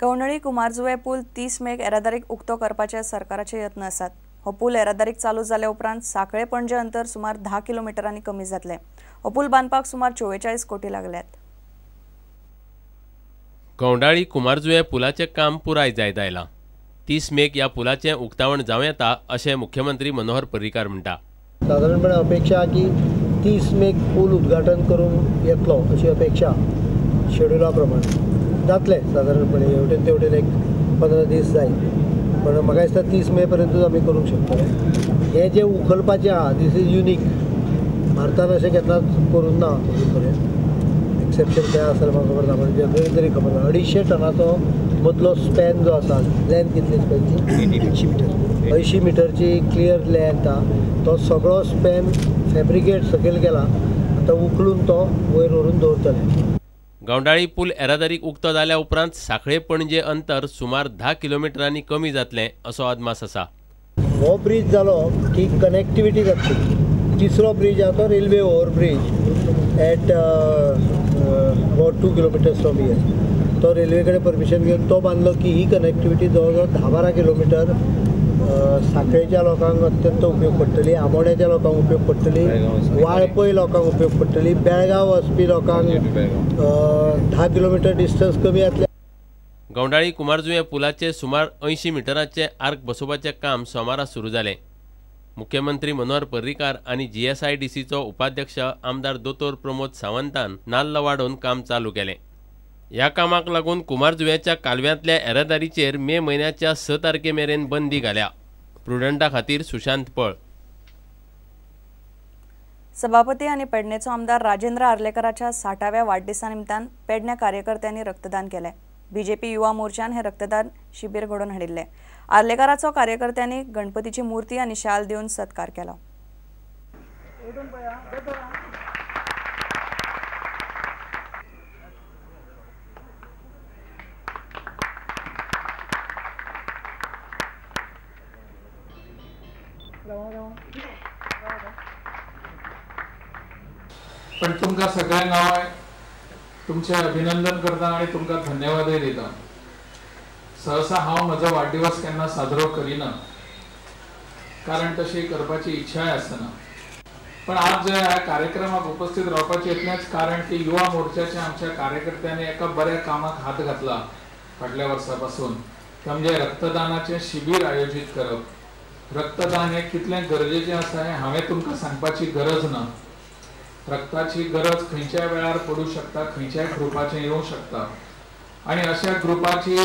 गवंडळी कुमारजुवे पूल 30 make येरादारीक उक्तो करपाचे सरकाराचे यत्न आसात। हो पूल येरादारीक चालू जाल्या उपरांत साखळे पणजे अंतर सुमार 10 किलोमीटरांनी कमी जातले। हो पूल बांदपाक सुमार 44 कोटी लागल्यात। गवंडाळी कुमारजुवे पुलाचे काम पुराय जायत आयला। 30 मेक या पुलाचे उक्तावण जावं येता अशें मुख्यमंत्री मनोहर पर्रीकार म्हणटा। साधारणपणे अपेक्षा की 30 मेक पूल उद्घाटन करून येतलो अशी अपेक्षा शेड्युला प्रमाणे जातले। साधारणपणे एवढे तेवढे एक 15 दीस जाईल, पण म्हाका दिसता 30 मे पर्यंत आमी करूंक शकतले। हे जे उखलपाचे आहा दीस इज युनीक, भारतान अशें केन्नाच करूंक ना अजून पर्यंत। एक्सेप्शन काय आसा म्हाका खबर ना, पण जगभर तरी खबर ना। 250 टनाचो मदलो स्पॅन जो आसा, लेंथ कितली स्पॅनची 80 मिटरची क्लियर लेंथ आहा। तो सगळो स्पॅन फॅब्रिकेट सकयल गेला, आतां उखलून तो वयर व्हरून दवरतले। गवंडाळी पूल येरादारीक उक्तो जाल्या उपरांत साखळे पणजे अंतर सुमार 10 किलोमीटरांनी कमी जातले असो अदमास आसा। हो ब्रिज जालो की कनेक्टिविटी जातली। तिसरो ब्रिज आहा तो railway overbridge at about 2 kilometres from here. तो रेल्वे कडेन परमिशन घेवन तो बांदलो की ही कनेक्टिविटी जवळ जवळ 10-12 किलोमिटर साखळेच्या लोकांक अत्यंत उपयोग पडटली, आमोण्याच्या लोकांक उपयोग पडटली, वाळपय लोकांक उपयोग पडटली, बेळगांव वचपी लोकांक 10 किलोमिटर डिस्टन्स कमी जातले। गवंडाळी कुमारजुवे पुलाचे सुमार 80 मिटरांचे आर्क बसोवपाचे काम सोमारा सुरू जालें। मुख्यमंत्री मनोहर पर्रीकार आनी GSIDCचो उपाध्यक्ष आमदार दोतोर प्रमोद सावंतान नाल्ल वाडोवन काम चालू केलें। ह्या कामाक लागून कुमारजुवेच्या कालव्यांतल्या येरादारीचेर मे म्हयन्याच्या 6 तारखे मेरेन बंदी घाल्या। प्रुडंटा खातीर सुशांत पळ। सभापती आणि पेडणेचो आमदार राजेंद्र आर्लेकराच्या 60व्या वाडदिसा निमतान पेडणे कार्यकर्त्यांनी रक्तदान केले। बीजेपी युवा मोर्चान हे रक्तदान शिबीर घडोवन हाडिल्ले। आर्लेकराचो कार्यकर्त्यांनी गणपतीची मूर्ती आणि शाल दिवन सत्कार केला। पण तुमका सगळ्यांक हांव तुमचे अभिनंदन करता आणि तुमका धन्यवादय दिता। सहसा हांव म्हजो वाडदिवस केन्ना साजरो करिना, कारण तशी करपाची इच्छाय आसना। पण आज जे ह्या कार्यक्रमाक उपस्थित रावपाचें इतलेंच कारण की युवा मोर्चाच्या आमच्या कार्यकर्त्यांनी एका बऱ्या कामाक हात घातला फाटल्या वर्सा पासून, ते म्हणजे रक्तदानाचें शिबीर आयोजीत करप। रक्तदान हे कितलें गरजेचें आसा हें हांवें तुमकां सांगपाची गरज ना। रक्ताची गरज खंयच्याय वेळार पडू शकता, खंयच्याय ग्रुपाचें येवं शकता, आणि अशा ग्रुपाची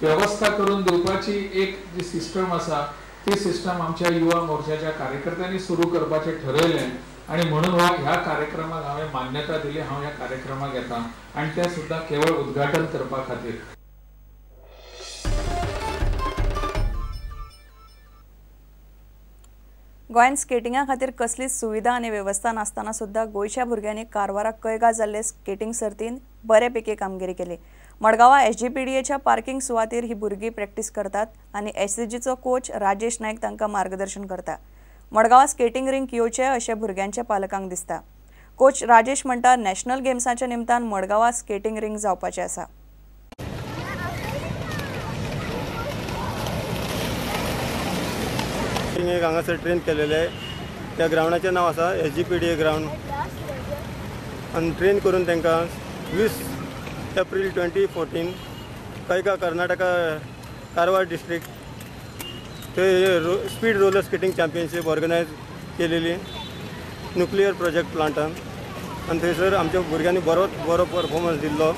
व्यवस्था करून दिवपाची एक जी सिस्टम आसा ती सिस्टम आमच्या युवा मोर्चाच्या कार्यकर्त्यांनी सुरू करपाचें ठरयलें, आणि म्हणून ह्या कार्यक्रमाक हांवें मान्यता दिली। हांव ह्या कार्यक्रमाक येता आणि तें सुद्दां केवळ उद्घाटन करपा खातीर। गोंयांत स्केटिंगा खातीर कसलीच सुविधा आनी वेवस्था नासतना सुद्दां गोंयच्या भुरग्यांनी कारवाराक कैगा जाल्ले स्केटिंग सर्तीन बऱ्यापैकी कामगिरी केली। मडगांवां SGPDAच्या पार्किंग सुवातेर ही भुरगीं प्रॅक्टीस करतात आनी SCGचो कोच राजेश नायक तांकां मार्गदर्शन करता। मडगांवां स्केटिंग रिंक येवचें अशें भुरग्यांच्या पालकांक दिसता। कोच राजेश म्हणटा, नॅशनल गेम्साच्या निमतान मडगांवां स्केटिंग रिंक जावपाचें आसा। एक हांगासर ट्रेन केलेले, त्या ग्राउंडाचें नांव आसा SGPDA ग्राउंड, आनी ट्रेन करून तांकां 20 एप्रिल 2014 कैगा कर्नाटका कारवार डिस्ट्रिक्ट थंय speed roller skating championship organise केलेली न्युक्लियर प्रोजेक्ट प्लांटान, आनी थंयसर आमच्या भुरग्यांनी बरो परफॉर्मन्स दिल्लो।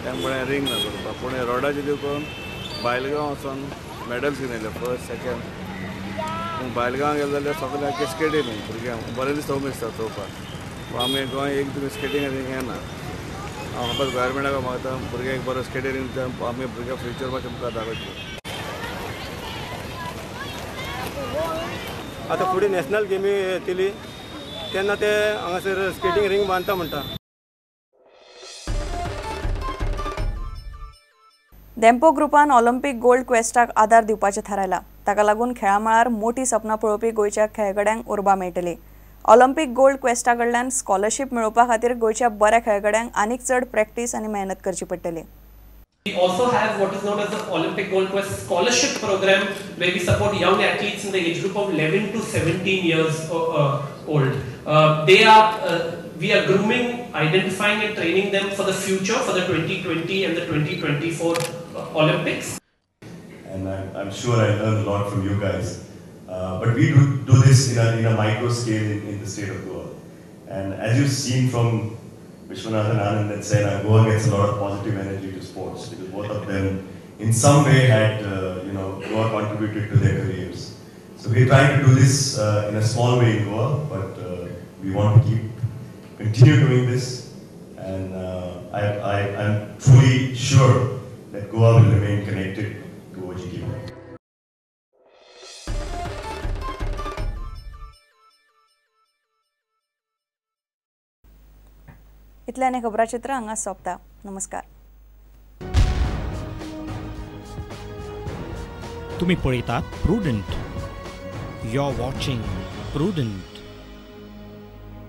त्यामुळे रिंग ना करता, पूण रोडाचे देखून बायलगांव वचून मॅडल्स घेवन येयले, फर्स्ट सेकंड। पूण बायलगांव गेले जाल्यार सगळ्यांक स्केटींग भुरग्यांक बरें दिसता, उमेद दिसता चोवपाक। आमी गोंय एक तुमी स्केटींग रिंग येना, हांव फकत गव्हर्मेंटाक मागता भुरग्यांक बरो स्केटींग रिंग आमी भुरग्यांक फ्युचर मातशें मुखार दाखोवचें। आतां फुडें नॅशनल गेमी येतली तेन्ना ते हांगासर स्केटींग रिंग बांदता म्हणटा। डेम्पो ग्रुपान ऑलिंपिक गोल्ड क्वेस्टाक आदार दिवपाचें थारायला। ताका लागून खेळा मळार मोठी सपनां पळोवपी गोंयच्या खेळगड्यांक उर्बा मेळटली। ऑलिंपिक गोल्ड क्वेस्टा कडल्यान स्कॉलरशिप मेळोवपा खातीर गोंयच्या बऱ्या खेळगड्यांक आनीक चड प्रॅक्टीस आनी मेहनत करची पडटली. We also have what is known as the Olympic Gold Quest Scholarship Program, where we support young athletes in the age group of 11 to 17 years old. We are grooming, identifying and training them for the future, for the 2020 and the 2024 Olympics. And I'm sure I learned a lot from you guys. But we do this in a micro scale in the state of Goa. And as you've seen from Vishwanathan Anand and Sena, Goa gets a lot of positive energy to sports because both of them in some way had, Goa contributed to their careers. So we're trying to do this in a small way in Goa, but we want to continue doing this, and I'm truly sure that Goa will remain connected to OGT. इतल्याने खबराचित्र हांगा सोंपता. नमस्कार. तुम्ही पळयतात Prudent. You are watching prudent.